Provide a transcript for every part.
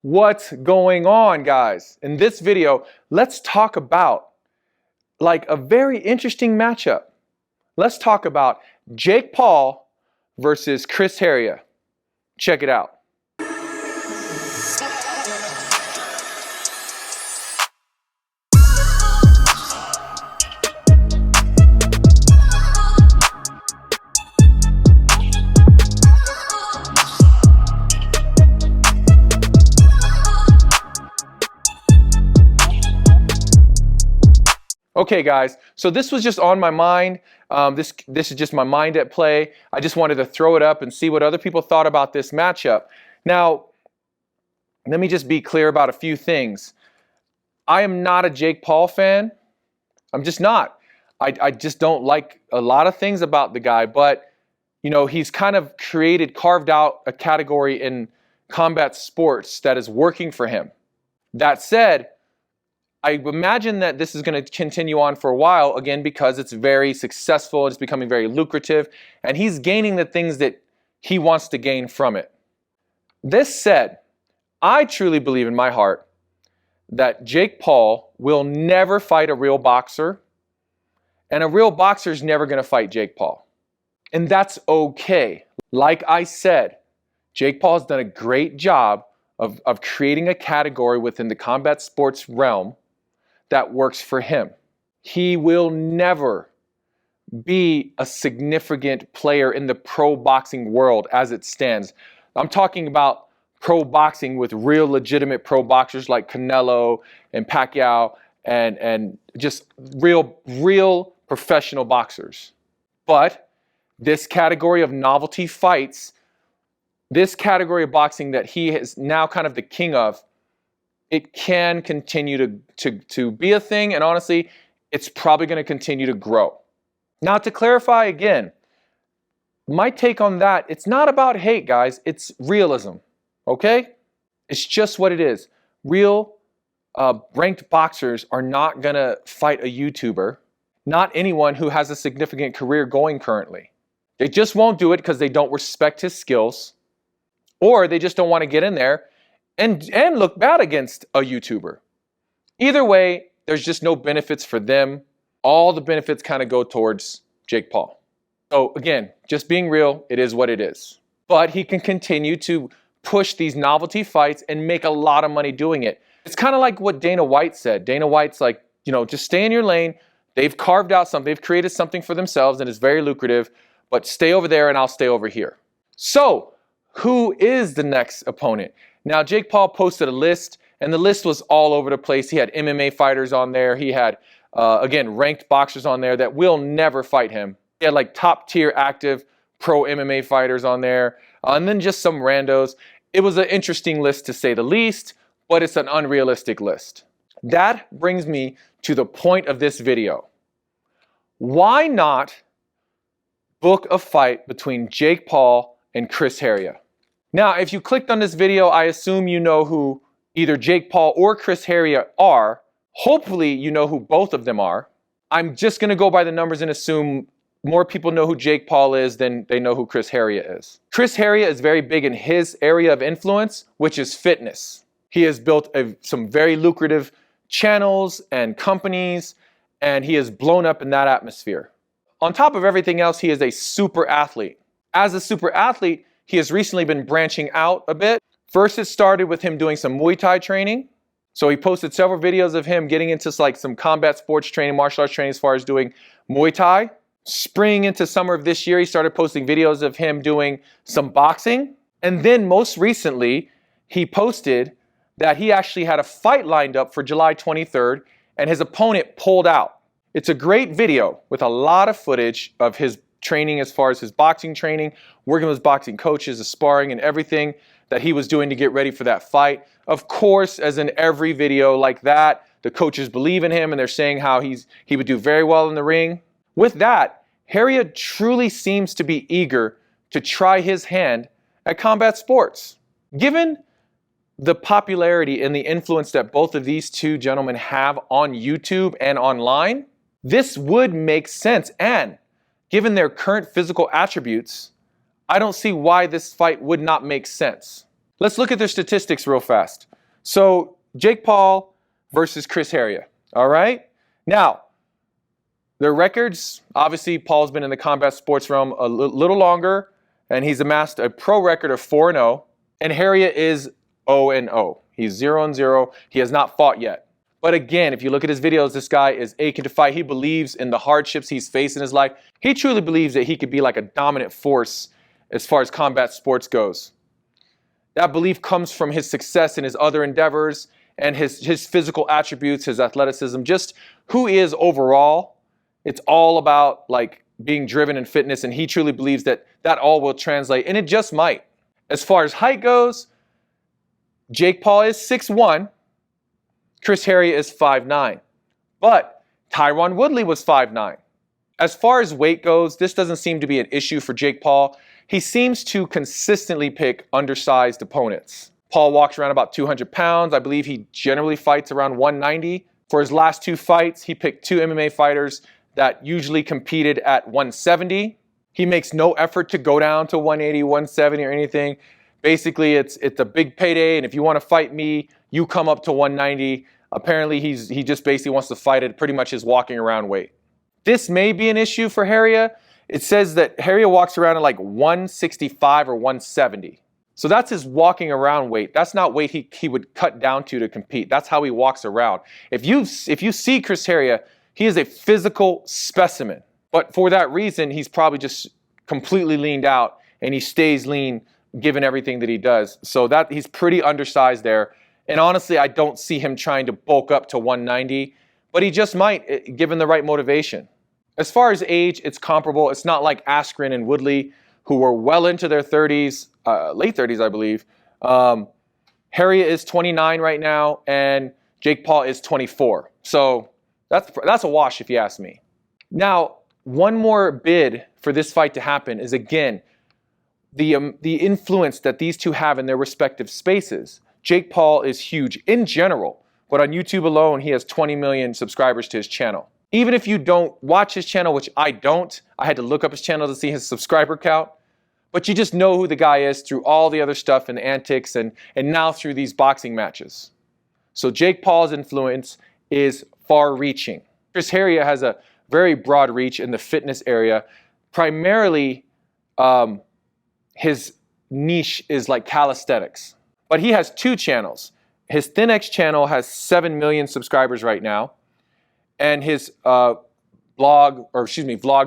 What's going on, guys? In this video, let's talk about a very interesting matchup. Let's talk about Jake Paul versus Chris Heria. Check it out. Okay, guys, so this was just on my mind. This is just my mind at play. I just wanted to throw it up and see what other people thought about this matchup. Now, let me just be clear about a few things. I am not a Jake Paul fan. I'm just not. I just don't like a lot of things about the guy, but you know, he's kind of carved out a category in combat sports that is working for him. That said, I imagine that this is going to continue on for a while, again, because it's very successful, it's becoming very lucrative, and he's gaining the things that he wants to gain from it. This said, I truly believe in my heart that Jake Paul will never fight a real boxer, and a real boxer is never going to fight Jake Paul. And that's okay. Like I said, Jake Paul has done a great job of creating a category within the combat sports realm that works for him. He will never be a significant player in the pro boxing world as it stands. I'm talking about pro boxing with real legitimate pro boxers like Canelo and Pacquiao and just real professional boxers. But this category of novelty fights, this category of boxing that he is now kind of the king of, it can continue to be a thing, and honestly, it's probably going to continue to grow. Now, to clarify again, my take on that, it's not about hate, guys. It's realism, okay? It's just what it is. Real ranked boxers are not going to fight a YouTuber, not anyone who has a significant career going currently. They just won't do it because they don't respect his skills, or they just don't want to get in there and look bad against a YouTuber. Either way, there's just no benefits for them. All the benefits kind of go towards Jake Paul. So again, just being real, it is what it is. But he can continue to push these novelty fights and make a lot of money doing it. It's kind of like what Dana White said. Dana White's like, you know, just stay in your lane. They've carved out something, they've created something for themselves and it's very lucrative, but stay over there and I'll stay over here. So, who is the next opponent? Now, Jake Paul posted a list, and the list was all over the place. He had MMA fighters on there. He had, again, ranked boxers on there that will never fight him. He had like top-tier active pro MMA fighters on there, and then just some randos. It was an interesting list to say the least, but it's an unrealistic list. That brings me to the point of this video. Why not book a fight between Jake Paul and Chris Heria? Now, if you clicked on this video, I assume you know who either Jake Paul or Chris Heria are. Hopefully, you know who both of them are. I'm just going to go by the numbers and assume more people know who Jake Paul is than they know who Chris Heria is. Chris Heria is very big in his area of influence, which is fitness. He has built some very lucrative channels and companies, and he has blown up in that atmosphere. On top of everything else, he is a super athlete. As a super athlete, he has recently been branching out a bit. First, it started with him doing some Muay Thai training. So he posted several videos of him getting into like some combat sports training, martial arts training as far as doing Muay Thai. Spring into summer of this year, he started posting videos of him doing some boxing. And then most recently, he posted that he actually had a fight lined up for July 23rd, and his opponent pulled out. It's a great video with a lot of footage of his training as far as his boxing training, working with his boxing coaches, the sparring and everything that he was doing to get ready for that fight. Of course, as in every video like that, the coaches believe in him and they're saying how he would do very well in the ring. With that, Heria truly seems to be eager to try his hand at combat sports. Given the popularity and the influence that both of these two gentlemen have on YouTube and online, this would make sense. And given their current physical attributes, I don't see why this fight would not make sense. Let's look at their statistics real fast. So Jake Paul versus Chris Heria. All right. Now, their records, obviously Paul's been in the combat sports realm a little longer, and he's amassed a pro record of 4-0, and Heria is 0-0. He's 0-0. He has not fought yet. But again, if you look at his videos, this guy is aching to fight. He believes in the hardships he's faced in his life. He truly believes that he could be like a dominant force as far as combat sports goes. That belief comes from his success in his other endeavors and his physical attributes, his athleticism, just who he is overall. It's all about like being driven in fitness, and he truly believes that that all will translate, and it just might. As far as height goes, Jake Paul is 6'1", Chris Heria is 5'9", but Tyron Woodley was 5'9". As far as weight goes, this doesn't seem to be an issue for Jake Paul. He seems to consistently pick undersized opponents. Paul walks around about 200 pounds. I believe he generally fights around 190. For his last 2 fights, he picked 2 MMA fighters that usually competed at 170. He makes no effort to go down to 180, 170 or anything. Basically, it's a big payday, and if you want to fight me, you come up to 190. Apparently, he just basically wants to fight at pretty much his walking around weight. This may be an issue for Heria. It says that Heria walks around at like 165 or 170. So that's his walking around weight. That's not weight he would cut down to compete. That's how he walks around. If you see Chris Heria, he is a physical specimen. But for that reason, he's probably just completely leaned out, and he stays lean given everything that he does. So that he's pretty undersized there. And honestly, I don't see him trying to bulk up to 190, but he just might, given the right motivation. As far as age, it's comparable. It's not like Askren and Woodley, who were well into their 30s, late 30s, I believe. Heria is 29 right now, and Jake Paul is 24. So that's a wash if you ask me. Now, one more bid for this fight to happen is, again, the influence that these two have in their respective spaces. Jake Paul is huge in general, but on YouTube alone, he has 20 million subscribers to his channel. Even if you don't watch his channel, which I don't, I had to look up his channel to see his subscriber count, but you just know who the guy is through all the other stuff and antics and now through these boxing matches. So Jake Paul's influence is far-reaching. Chris Heria has a very broad reach in the fitness area. Primarily, his niche is like calisthenics. But he has 2 channels. His thenx channel has 7 million subscribers right now. And his vlog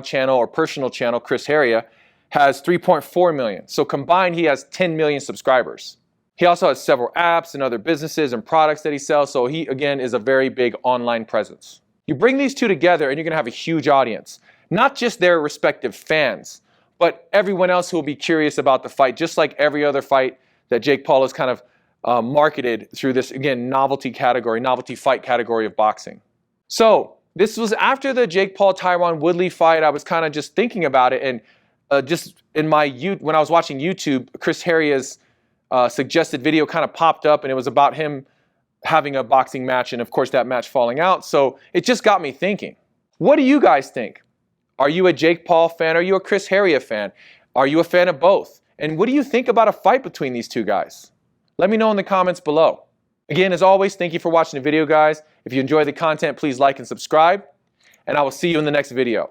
channel or personal channel, Chris Heria, has 3.4 million. So combined, he has 10 million subscribers. He also has several apps and other businesses and products that he sells. So he, again, is a very big online presence. You bring these two together and you're going to have a huge audience. Not just their respective fans, but everyone else who will be curious about the fight, just like every other fight that Jake Paul has kind of marketed through this, again, novelty fight category of boxing. So this was after the Jake Paul-Tyron Woodley fight. I was kind of just thinking about it, and just in my when I was watching YouTube, Chris Heria's suggested video kind of popped up, and it was about him having a boxing match, and of course that match falling out. So it just got me thinking. What do you guys think? Are you a Jake Paul fan? Are you a Chris Heria fan? Are you a fan of both? And what do you think about a fight between these two guys? Let me know in the comments below. Again, as always, thank you for watching the video, guys. If you enjoy the content, please like and subscribe, and I will see you in the next video.